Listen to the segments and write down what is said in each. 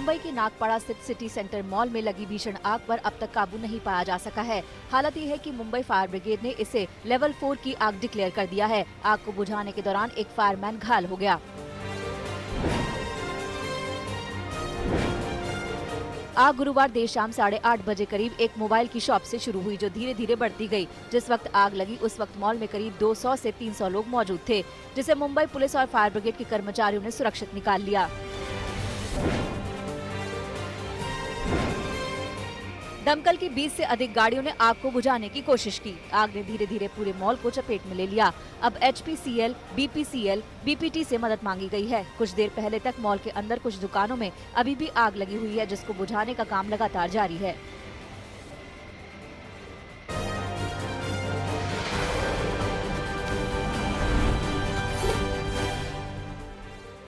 मुंबई की नागपाड़ा स्थित city centre mall में लगी भीषण आग पर अब तक काबू नहीं पाया जा सका है। हालत ये है कि मुंबई फायर ब्रिगेड ने इसे लेवल 4 की आग डिक्लेयर कर दिया है। आग को बुझाने के दौरान एक फायरमैन घायल हो गया। आग गुरुवार देर शाम 8:30 बजे करीब एक मोबाइल की शॉप से शुरू हुई, जो धीरे धीरे बढ़ती गई। जिस वक्त आग लगी उस वक्त मॉल में करीब 200 से 300 लोग मौजूद थे, जिसे मुंबई पुलिस और फायर ब्रिगेड के कर्मचारियों ने सुरक्षित निकाल लिया। दमकल की 20 से अधिक गाड़ियों ने आग को बुझाने की कोशिश की। आग ने धीरे धीरे पूरे मॉल को चपेट में ले लिया। अब HPCL, BPCL, BPT से मदद मांगी गई है। कुछ देर पहले तक मॉल के अंदर कुछ दुकानों में अभी भी आग लगी हुई है, जिसको बुझाने का काम लगातार जारी है।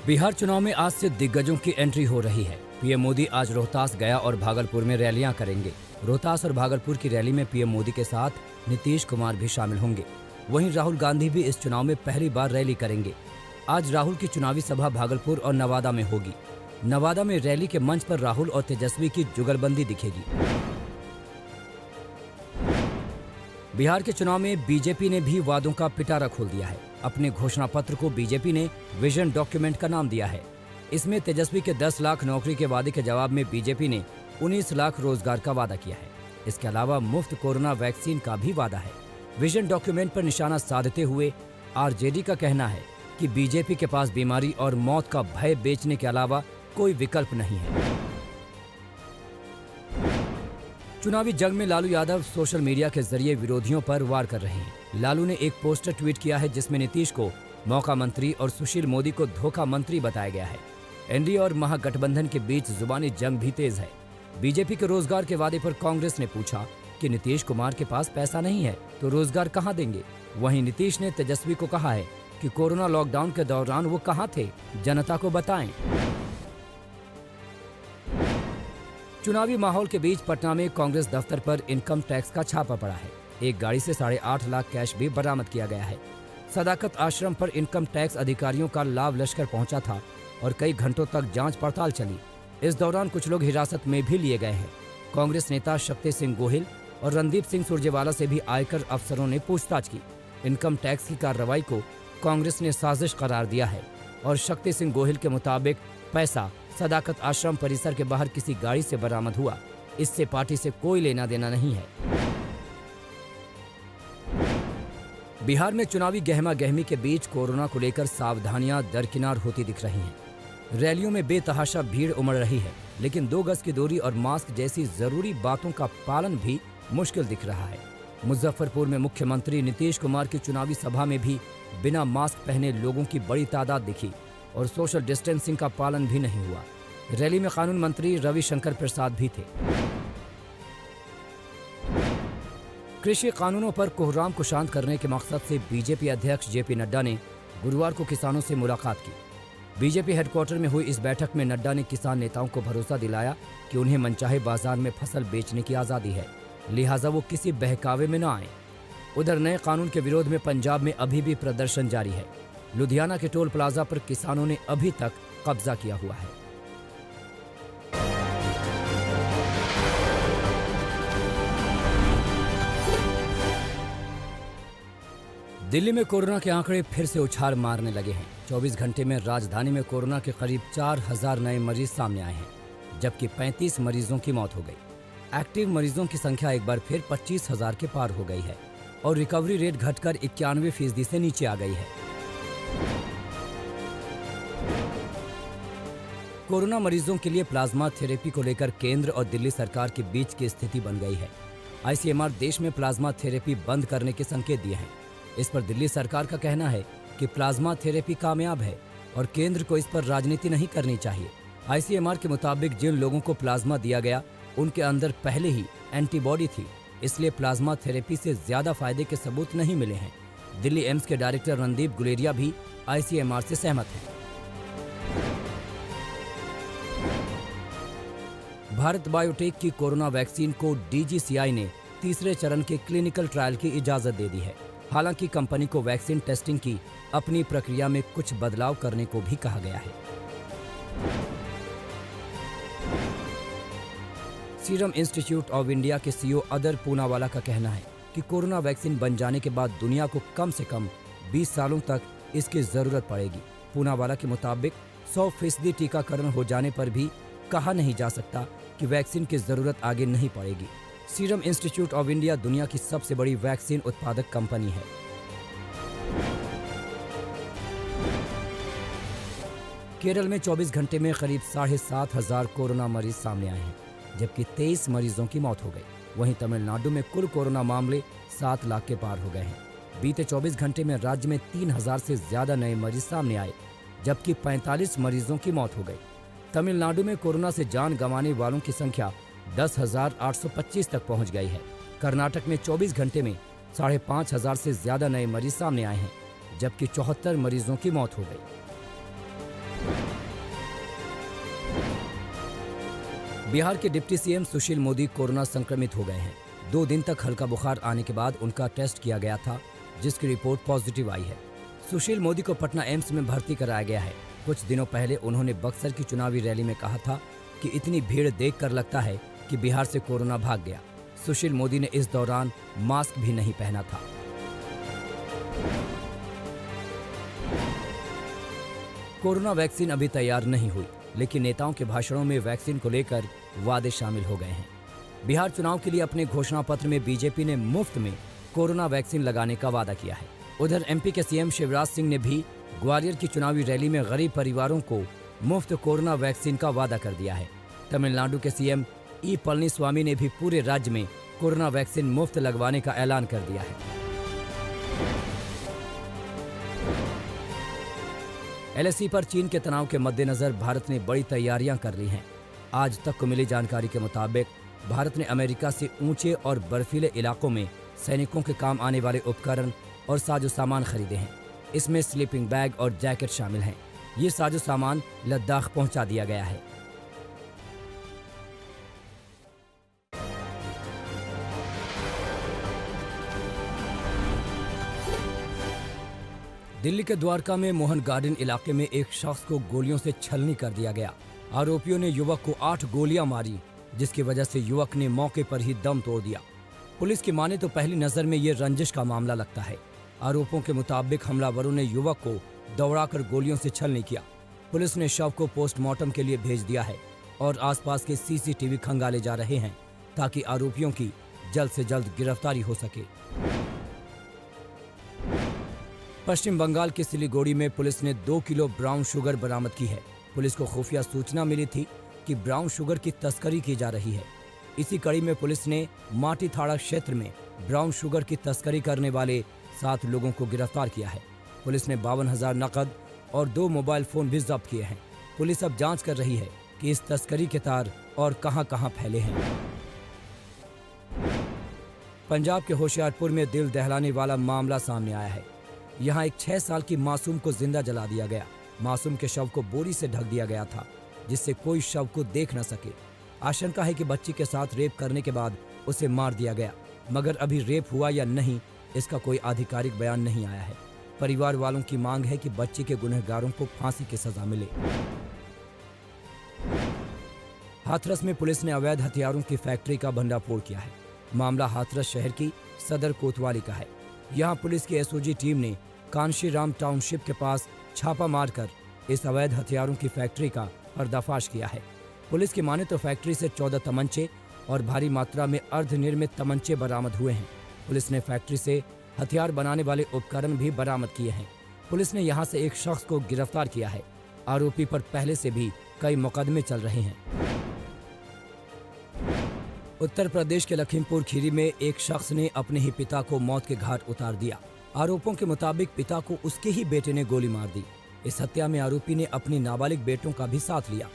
बिहार चुनाव में आज से दिग्गजों की एंट्री हो रही है। पीएम मोदी आज रोहतास, गया और भागलपुर में रैलियां करेंगे। रोहतास और भागलपुर की रैली में पीएम मोदी के साथ नीतीश कुमार भी शामिल होंगे। वहीं राहुल गांधी भी इस चुनाव में पहली बार रैली करेंगे। आज राहुल की चुनावी सभा भागलपुर और नवादा में होगी। नवादा में रैली के मंच पर राहुल और तेजस्वी की जुगलबंदी दिखेगी। बिहार के चुनाव में बीजेपी ने भी वादों का पिटारा खोल दिया है। अपने घोषणा पत्र को बीजेपी ने विजन डॉक्यूमेंट का नाम दिया है। इसमें तेजस्वी के 10 लाख नौकरी के वादे के जवाब में बीजेपी ने 19 लाख रोजगार का वादा किया है। इसके अलावा मुफ्त कोरोना वैक्सीन का भी वादा है। विजन डॉक्यूमेंट पर निशाना साधते हुए आरजेडी का कहना है कि बीजेपी के पास बीमारी और मौत का भय बेचने के अलावा कोई विकल्प नहीं है। चुनावी जंग में लालू यादव सोशल मीडिया के जरिए विरोधियों पर वार कर रहे हैं। लालू ने एक पोस्टर ट्वीट किया है, जिसमें नीतीश को मौका मंत्री और सुशील मोदी को धोखा मंत्री बताया गया है। एनडीए और महागठबंधन के बीच जुबानी जंग भी तेज है। बीजेपी के रोजगार के वादे पर कांग्रेस ने पूछा कि नीतीश कुमार के पास पैसा नहीं है तो रोजगार कहां देंगे। वहीं नीतीश ने तेजस्वी को कहा है कि कोरोना लॉकडाउन के दौरान वो कहां थे, जनता को बताएं। चुनावी माहौल के बीच पटना में कांग्रेस दफ्तर पर इनकम टैक्स का छापा पड़ा है। एक गाड़ी से 8.5 लाख कैश भी बरामद किया गया है। सदाकत आश्रम पर इनकम टैक्स अधिकारियों का लाव लश्कर पहुंचा था और कई घंटों तक जांच पड़ताल चली। इस दौरान कुछ लोग हिरासत में भी लिए गए हैं। कांग्रेस नेता शक्ति सिंह गोहिल और रणदीप सिंह सुरजेवाला से भी आयकर अफसरों ने पूछताछ की। इनकम टैक्स की कार्रवाई को कांग्रेस ने साजिश करार दिया है और शक्ति सिंह गोहिल के मुताबिक पैसा सदाकत आश्रम परिसर के बाहर किसी गाड़ी से बरामद हुआ। इससे पार्टी से कोई लेना देना नहीं है। बिहार में चुनावी गहमा गहमी के बीच कोरोना को लेकर सावधानियां दरकिनार होती दिख रही हैं। रैलियों में बेतहाशा भीड़ उमड़ रही है, लेकिन 2 गज की दूरी और मास्क जैसी जरूरी बातों का पालन भी मुश्किल दिख रहा है। मुजफ्फरपुर में मुख्यमंत्री नीतीश कुमार की चुनावी सभा में भी बिना मास्क पहने लोगों की बड़ी तादाद दिखी और सोशल डिस्टेंसिंग का पालन भी नहीं हुआ। रैली में कानून मंत्री रविशंकर प्रसाद भी थे। कृषि कानूनों पर कोहराम को शांत करने के मकसद से बीजेपी अध्यक्ष जेपी नड्डा ने गुरुवार को किसानों से मुलाकात की। बीजेपी हेडक्वार्टर में हुई इस बैठक में नड्डा ने किसान नेताओं को भरोसा दिलाया कि उन्हें मनचाहे बाजार में फसल बेचने की आज़ादी है, लिहाजा वो किसी बहकावे में न आए। उधर नए कानून के विरोध में पंजाब में अभी भी प्रदर्शन जारी है। लुधियाना के टोल प्लाजा पर किसानों ने अभी तक कब्जा किया हुआ है। दिल्ली में कोरोना के आंकड़े फिर से उछाल मारने लगे हैं। 24 घंटे में राजधानी में कोरोना के करीब 4000 नए मरीज सामने आए हैं, जबकि 35 मरीजों की मौत हो गई। एक्टिव मरीजों की संख्या एक बार फिर 25,000 के पार हो गई है और रिकवरी रेट घटकर 91% से नीचे आ गई है। कोरोना मरीजों के लिए प्लाज्मा थेरेपी को लेकर केंद्र और दिल्ली सरकार के बीच की स्थिति बन गई है। ICMR देश में प्लाज्मा थेरेपी बंद करने के संकेत दिए हैं। इस पर दिल्ली सरकार का कहना है कि प्लाज्मा थेरेपी कामयाब है और केंद्र को इस पर राजनीति नहीं करनी चाहिए। ICMR के मुताबिक जिन लोगों को प्लाज्मा दिया गया उनके अंदर पहले ही एंटीबॉडी थी, इसलिए प्लाज्मा थेरेपी से ज्यादा फायदे के सबूत नहीं मिले हैं। दिल्ली एम्स के डायरेक्टर रणदीप गुलेरिया भी ICMR से सहमत हैं। भारत बायोटेक की कोरोना वैक्सीन को DGCI ने तीसरे चरण के क्लिनिकल ट्रायल की इजाजत दे दी है। हालांकि कंपनी को वैक्सीन टेस्टिंग की अपनी प्रक्रिया में कुछ बदलाव करने को भी कहा गया है। सीरम इंस्टीट्यूट ऑफ इंडिया के सीईओ अदर पूनावाला का कहना है कि कोरोना वैक्सीन बन जाने के बाद दुनिया को कम से कम 20 सालों तक इसकी जरूरत पड़ेगी। पूनावाला के मुताबिक 100% टीकाकरण हो जाने पर भी कहा नहीं जा सकता कि वैक्सीन की जरूरत आगे नहीं पड़ेगी। सीरम इंस्टीट्यूट ऑफ इंडिया दुनिया की सबसे बड़ी वैक्सीन उत्पादक कंपनी है। केरल में 24 घंटे में करीब 7,500 कोरोना मरीज सामने आए हैं, जबकि 23 मरीजों की मौत हो गई। वहीं तमिलनाडु में कुल कोरोना मामले 7 लाख के पार हो गए हैं। बीते 24 घंटे में राज्य में 3,000 से ज्यादा नए मरीज सामने आए, जबकि 45 मरीजों की मौत हो गई। तमिलनाडु में कोरोना से जान गंवाने वालों की संख्या 10,825 तक पहुंच गई है। कर्नाटक में 24 घंटे में 5,500 से ज्यादा नए मरीज सामने आए हैं, जबकि 74 मरीजों की मौत हो गई। बिहार के deputy CM Sushil Modi corona संक्रमित हो गए हैं। 2 दिन तक हल्का बुखार आने के बाद उनका टेस्ट किया गया था, जिसकी रिपोर्ट पॉजिटिव आई है। सुशील मोदी को पटना एम्स में भर्ती कराया गया है। कुछ दिनों पहले उन्होंने बक्सर की चुनावी रैली में कहा था कि इतनी भीड़ देखकर लगता है कि बिहार से कोरोना भाग गया। सुशील मोदी ने इस दौरान मास्क भी नहीं पहना था। कोरोना वैक्सीन अभी तैयार नहीं हुई, लेकिन नेताओं के भाषणों में वैक्सीन को लेकर वादे शामिल हो गए हैं। बिहार चुनाव के लिए अपने घोषणा पत्र में बीजेपी ने मुफ्त में कोरोना वैक्सीन लगाने का वादा किया है। उधर एमपी के सीएम शिवराज सिंह ने भी ग्वालियर की चुनावी रैली में गरीब परिवारों को मुफ्त कोरोना वैक्सीन का वादा कर दिया है। तमिलनाडु के सीएम ई पलनीस्वामी ने भी पूरे राज्य में कोरोना वैक्सीन मुफ्त लगवाने का ऐलान कर दिया है। एलएसी पर चीन के तनाव के मद्देनजर भारत ने बड़ी तैयारियां कर ली हैं। आज तक को मिली जानकारी के मुताबिक भारत ने अमेरिका से ऊंचे और बर्फीले इलाकों में सैनिकों के काम आने वाले उपकरण और साजो सामान खरीदे हैं। इसमें स्लीपिंग बैग और जैकेट शामिल हैं। ये साजो सामान लद्दाख पहुंचा दिया गया है। दिल्ली के द्वारका में मोहन गार्डन इलाके में एक शख्स को गोलियों से छलनी कर दिया गया। आरोपियों ने युवक को 8 गोलियां मारी, जिसकी वजह से युवक ने मौके पर ही दम तोड़ दिया। पुलिस की माने तो पहली नजर में ये रंजिश का मामला लगता है। आरोपों के मुताबिक हमलावरों ने युवक को दौड़ाकर गोलियों से छलनी किया। पुलिस ने शव को पोस्टमार्टम के लिए भेज दिया है और आसपास के सीसीटीवी खंगाले जा रहे हैं ताकि आरोपियों की जल्द से जल्द गिरफ्तारी हो सके। पश्चिम बंगाल के सिलीगुड़ी में पुलिस ने 2 किलो ब्राउन शुगर बरामद की है। पुलिस को खुफिया सूचना मिली थी कि ब्राउन शुगर की तस्करी की जा रही है। इसी कड़ी में पुलिस ने माटी थाड़ा क्षेत्र में ब्राउन शुगर की तस्करी करने वाले 7 लोगों को गिरफ्तार किया है। पुलिस ने 52,000 नकद और 2 मोबाइल फोन भी जब्त किए हैं। पुलिस अब जांच कर रही है कि इस तस्करी के तार और कहां-कहां फैले हैं। पंजाब के होशियारपुर में दिल दहलाने वाला मामला सामने आया है। यहाँ एक 6 साल की मासूम को जिंदा जला दिया गया। मासूम के शव को बोरी से ढक दिया गया था, जिससे कोई शव को देख न सके। आशंका है कि बच्ची के साथ रेप करने के बाद उसे मार दिया गया, मगर अभी रेप हुआ या नहीं इसका कोई आधिकारिक बयान नहीं आया है। परिवार वालों की मांग है कि बच्ची के गुनहगारों को फांसी की सजा मिले। हाथरस में पुलिस ने अवैध हथियारों की फैक्ट्री का भंडाफोड़ किया है। मामला हाथरस शहर की सदर कोतवाली का है। यहाँ पुलिस की एसओजी टीम ने कांशीराम टाउनशिप के पास छापा मारकर इस अवैध हथियारों की फैक्ट्री का पर्दाफाश किया है। पुलिस की माने तो फैक्ट्री से 14 तमंचे और भारी मात्रा में अर्धनिर्मित तमंचे बरामद हुए हैं। पुलिस ने फैक्ट्री से हथियार बनाने वाले उपकरण भी बरामद किए हैं। पुलिस ने यहाँ से एक शख्स को गिरफ्तार किया है। आरोपी पर पहले से भी कई मुकदमे चल रहे हैं। उत्तर प्रदेश के लखीमपुर खीरी में एक शख्स ने अपने ही पिता को मौत के घाट उतार दिया। आरोपों के मुताबिक पिता को उसके ही बेटे ने गोली मार दी। इस हत्या में आरोपी ने अपने नाबालिग बेटों का भी साथ लिया।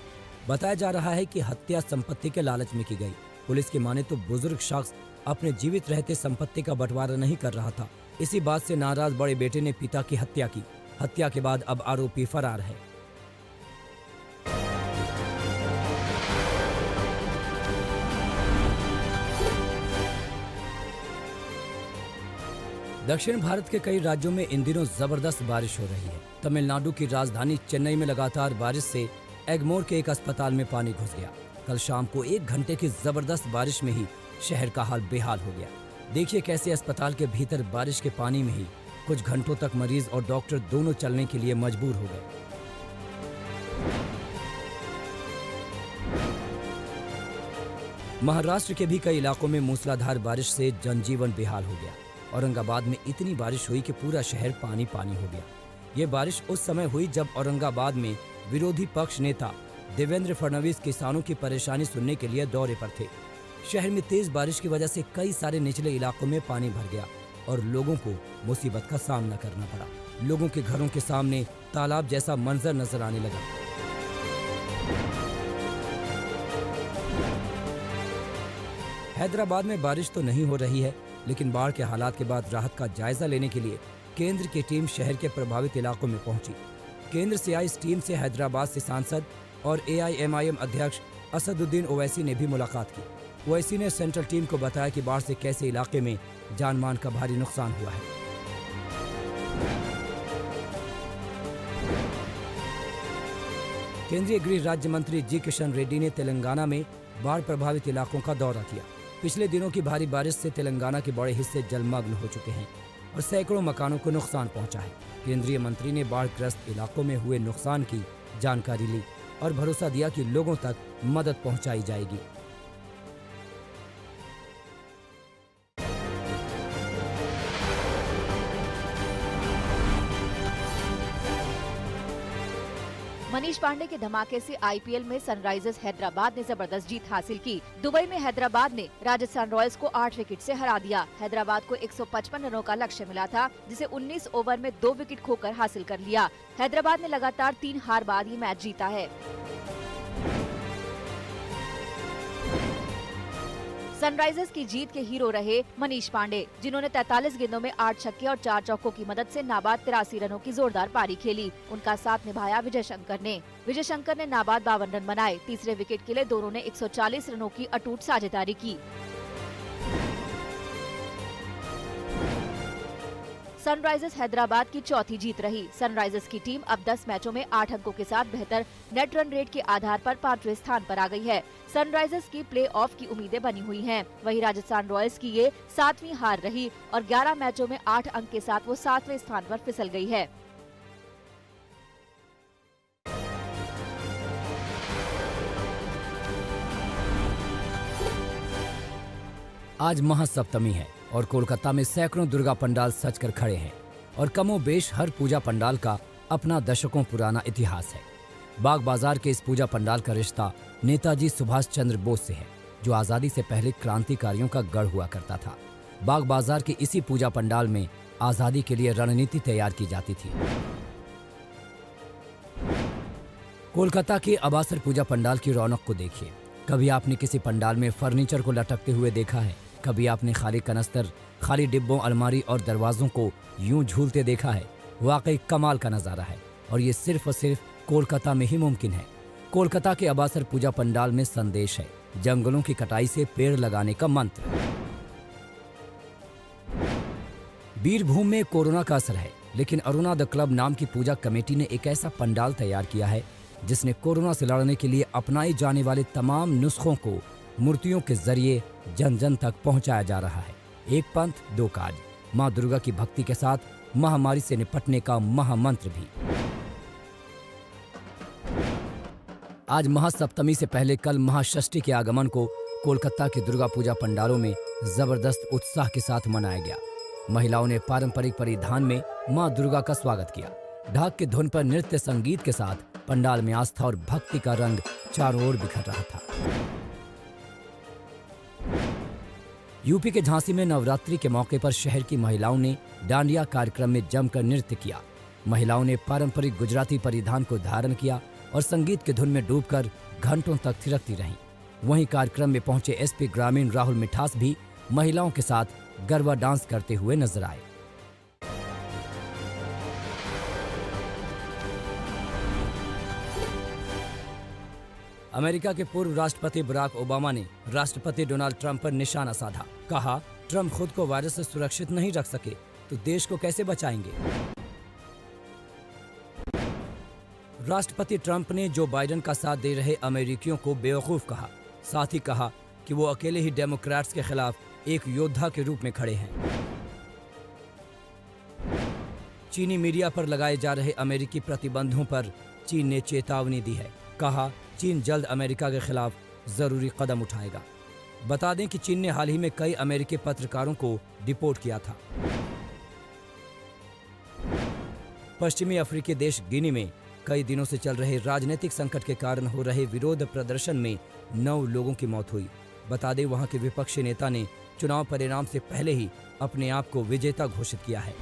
बताया जा रहा है कि हत्या संपत्ति के लालच में की गई। पुलिस की माने तो बुजुर्ग शख्स अपने जीवित रहते संपत्ति का बंटवारा नहीं कर रहा था। इसी बात से नाराज बड़े बेटे ने पिता की हत्या की। हत्या के बाद अब आरोपी फरार है। दक्षिण भारत के कई राज्यों में इन दिनों जबरदस्त बारिश हो रही है। तमिलनाडु की राजधानी चेन्नई में लगातार बारिश से एगमोर के एक अस्पताल में पानी घुस गया। कल शाम को 1 घंटे की जबरदस्त बारिश में ही शहर का हाल बेहाल हो गया। देखिए कैसे अस्पताल के भीतर बारिश के पानी में ही कुछ घंटों तक मरीज और डॉक्टर दोनों चलने के लिए मजबूर हो गए। महाराष्ट्र के भी कई इलाकों में मूसलाधार बारिश से जनजीवन बेहाल हो गया। औरंगाबाद में इतनी बारिश हुई कि पूरा शहर पानी पानी हो गया। ये बारिश उस समय हुई जब औरंगाबाद में विरोधी पक्ष नेता देवेंद्र फडणवीस किसानों की परेशानी सुनने के लिए दौरे पर थे। शहर में तेज बारिश की वजह से कई सारे निचले इलाकों में पानी भर गया और लोगों को मुसीबत का सामना करना पड़ा। लोगों के घरों के सामने तालाब जैसा मंजर नजर आने लगा। हैदराबाद में बारिश तो नहीं हो रही है, लेकिन बाढ़ के हालात के बाद राहत का जायजा लेने के लिए केंद्र की टीम शहर के प्रभावित इलाकों में पहुंची। केंद्र से आई इस टीम से हैदराबाद से सांसद और AIMIM अध्यक्ष असदुद्दीन ओवैसी ने भी मुलाकात की। ओवैसी ने सेंट्रल टीम को बताया कि बाढ़ से कैसे इलाके में जान मान का भारी नुकसान हुआ है। केंद्रीय गृह राज्य मंत्री जी किशन रेड्डी ने तेलंगाना में बाढ़ प्रभावित इलाकों का दौरा किया। पिछले दिनों की भारी बारिश से तेलंगाना के बड़े हिस्से जलमग्न हो चुके हैं और सैकड़ों मकानों को नुकसान पहुंचा है। केंद्रीय मंत्री ने बाढ़ग्रस्त इलाकों में हुए नुकसान की जानकारी ली और भरोसा दिया कि लोगों तक मदद पहुंचाई जाएगी। मनीष पांडे के धमाके से IPL में सनराइजर्स हैदराबाद ने जबरदस्त जीत हासिल की। दुबई में हैदराबाद ने राजस्थान रॉयल्स को 8 विकेट से हरा दिया। हैदराबाद को 155 रनों का लक्ष्य मिला था, जिसे 19 ओवर में 2 विकेट खोकर हासिल कर लिया। हैदराबाद ने लगातार 3 हार बाद ये मैच जीता है। सनराइजर्स की जीत के हीरो रहे मनीष पांडे, जिन्होंने 43 गेंदों में 8 छक्के और 4 चौकों की मदद से नाबाद 83 रनों की जोरदार पारी खेली। उनका साथ निभाया विजय शंकर ने। विजय शंकर ने नाबाद 52 रन बनाए। तीसरे विकेट के लिए दोनों ने 140 रनों की अटूट साझेदारी की। सनराइजर्स हैदराबाद की चौथी जीत रही। सनराइजर्स की टीम अब 10 मैचों में 8 अंकों के साथ बेहतर नेट रन रेट के आधार पर 5वें स्थान पर आ गई है। सनराइजर्स की प्लेऑफ की उम्मीदें बनी हुई हैं। वहीं राजस्थान रॉयल्स की ये 7वीं हार रही और 11 मैचों में 8 अंक के साथ वो 7वें स्थान पर फिसल गई है। आज महासप्तमी है और कोलकाता में सैकड़ों दुर्गा पंडाल सज कर खड़े हैं और कमोबेश हर पूजा पंडाल का अपना दशकों पुराना इतिहास है। बाग बाजार के इस पूजा पंडाल का रिश्ता नेताजी सुभाष चंद्र बोस से है, जो आजादी से पहले क्रांतिकारियों का गढ़ हुआ करता था। बाग बाजार के इसी पूजा पंडाल में आजादी के लिए रणनीति तैयार की जाती थी। कोलकाता के अबासर पूजा पंडाल की रौनक को देखिए। कभी आपने किसी पंडाल में फर्नीचर को लटकते हुए देखा है? कभी आपने खाली कनस्तर, खाली डिब्बों, अलमारी और दरवाजों को यूं झूलते देखा है? वाकई कमाल का नजारा है और ये सिर्फ और सिर्फ कोलकाता में ही मुमकिन है। कोलकाता के अबासर पूजा पंडाल में संदेश है, जंगलों की कटाई से पेड़ लगाने का मंत्र। बीरभूम में कोरोना का असर है, लेकिन अरुणा द क्लब नाम की पूजा कमेटी ने एक ऐसा पंडाल तैयार किया है जिसने कोरोना से लड़ने के लिए अपनाए जाने वाले तमाम नुस्खों को मूर्तियों के जरिए जन जन तक पहुंचाया जा रहा है। एक पंथ दो काज, मां दुर्गा की भक्ति के साथ महामारी से निपटने का महामंत्र भी। आज महासप्तमी से पहले कल महाषष्ठी के आगमन को कोलकाता के दुर्गा पूजा पंडालों में जबरदस्त उत्साह के साथ मनाया गया। महिलाओं ने पारंपरिक परिधान में मां दुर्गा का स्वागत किया। ढाक के धुन पर नृत्य संगीत के साथ पंडाल में आस्था और भक्ति का रंग चारों ओर बिखर रहा था। यूपी के झांसी में नवरात्रि के मौके पर शहर की महिलाओं ने डांडिया कार्यक्रम में जमकर नृत्य किया। महिलाओं ने पारंपरिक गुजराती परिधान को धारण किया और संगीत के धुन में डूबकर घंटों तक थिरकती रहीं। वहीं कार्यक्रम में पहुंचे SP ग्रामीण राहुल मिठास भी महिलाओं के साथ गरबा डांस करते हुए नजर आए। अमेरिका के पूर्व राष्ट्रपति बराक ओबामा ने राष्ट्रपति डोनाल्ड ट्रंप पर निशाना साधा। कहा, ट्रंप खुद को वायरस से सुरक्षित नहीं रख सके तो देश को कैसे बचाएंगे। राष्ट्रपति ट्रंप ने जो बाइडेन का साथ दे रहे अमेरिकियों को बेवकूफ कहा। साथ ही कहा कि वो अकेले ही डेमोक्रेट्स के खिलाफ एक योद्धा के रूप में खड़े हैं। चीनी मीडिया पर लगाए जा रहे अमेरिकी प्रतिबंधों पर चीन ने चेतावनी दी है। कहा, चीन जल्द अमेरिका के खिलाफ जरूरी कदम उठाएगा। बता दें कि चीन ने हाल ही में कई अमेरिकी पत्रकारों को डिपोर्ट किया था। पश्चिमी अफ्रीकी देश गिनी में कई दिनों से चल रहे राजनीतिक संकट के कारण हो रहे विरोध प्रदर्शन में 9 लोगों की मौत हुई। बता दें, वहां के विपक्षी नेता ने चुनाव परिणाम से पहले ही अपने आप को विजेता घोषित किया है।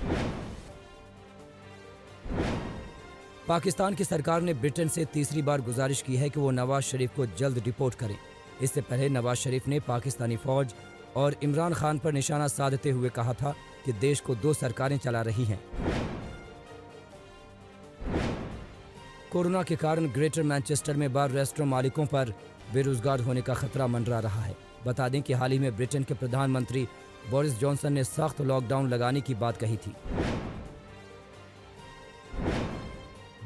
पाकिस्तान की सरकार ने ब्रिटेन से तीसरी बार गुजारिश की है कि वो नवाज शरीफ को जल्द डिपोर्ट करें। इससे पहले नवाज शरीफ ने पाकिस्तानी फौज और इमरान खान पर निशाना साधते हुए कहा था कि देश को 2 सरकारें चला रही हैं। कोरोना के कारण ग्रेटर मैनचेस्टर में बार रेस्टोरेंट मालिकों पर बेरोजगार होने का खतरा मंडरा रहा है। बता दें कि हाल ही में ब्रिटेन के प्रधानमंत्री बोरिस जॉनसन ने सख्त लॉकडाउन लगाने की बात कही थी।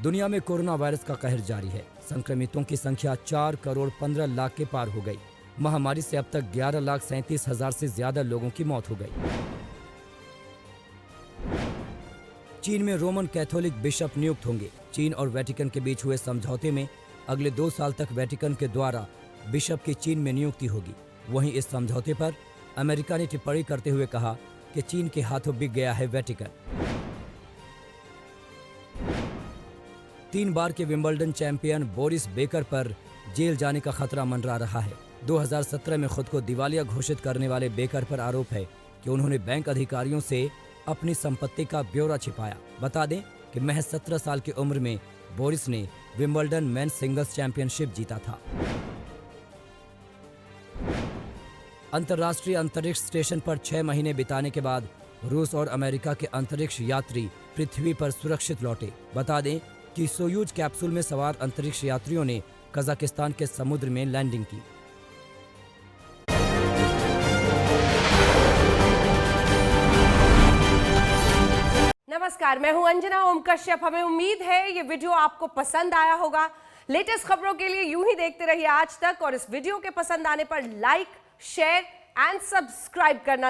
दुनिया में कोरोना वायरस का कहर जारी है। संक्रमितों की संख्या 4 करोड़ 15 लाख के पार हो गई। महामारी से अब तक 11,37,000 से ज्यादा लोगों की मौत हो गई। चीन में रोमन कैथोलिक बिशप नियुक्त होंगे। चीन और वेटिकन के बीच हुए समझौते में अगले 2 साल तक वेटिकन के द्वारा बिशप की चीन में नियुक्ति होगी। वहीं इस समझौते पर अमेरिका ने टिप्पणी करते हुए कहा कि चीन के हाथों बिक गया है वेटिकन। 3 बार के विंबलडन चैंपियन बोरिस बेकर पर जेल जाने का खतरा मंडरा रहा है। 2017 में खुद को दिवालिया घोषित करने वाले बेकर पर आरोप है कि उन्होंने बैंक अधिकारियों से अपनी संपत्ति का ब्यौरा छिपाया। बता दें कि महज 17 साल की उम्र में बोरिस ने विंबलडन मेंस सिंगल्स चैंपियनशिप जीता था। अंतर्राष्ट्रीय अंतरिक्ष स्टेशन पर 6 महीने बिताने के बाद रूस और अमेरिका के अंतरिक्ष यात्री पृथ्वी पर सुरक्षित लौटे। बता दें कि सोयूज कैप्सूल में सवार अंतरिक्ष यात्रियों ने कजाकिस्तान के समुद्र में लैंडिंग की। नमस्कार, मैं हूं अंजना ओम कश्यप। हमें उम्मीद है ये वीडियो आपको पसंद आया होगा। लेटेस्ट खबरों के लिए यूं ही देखते रहिए आज तक, और इस वीडियो के पसंद आने पर लाइक, शेयर एंड सब्सक्राइब करना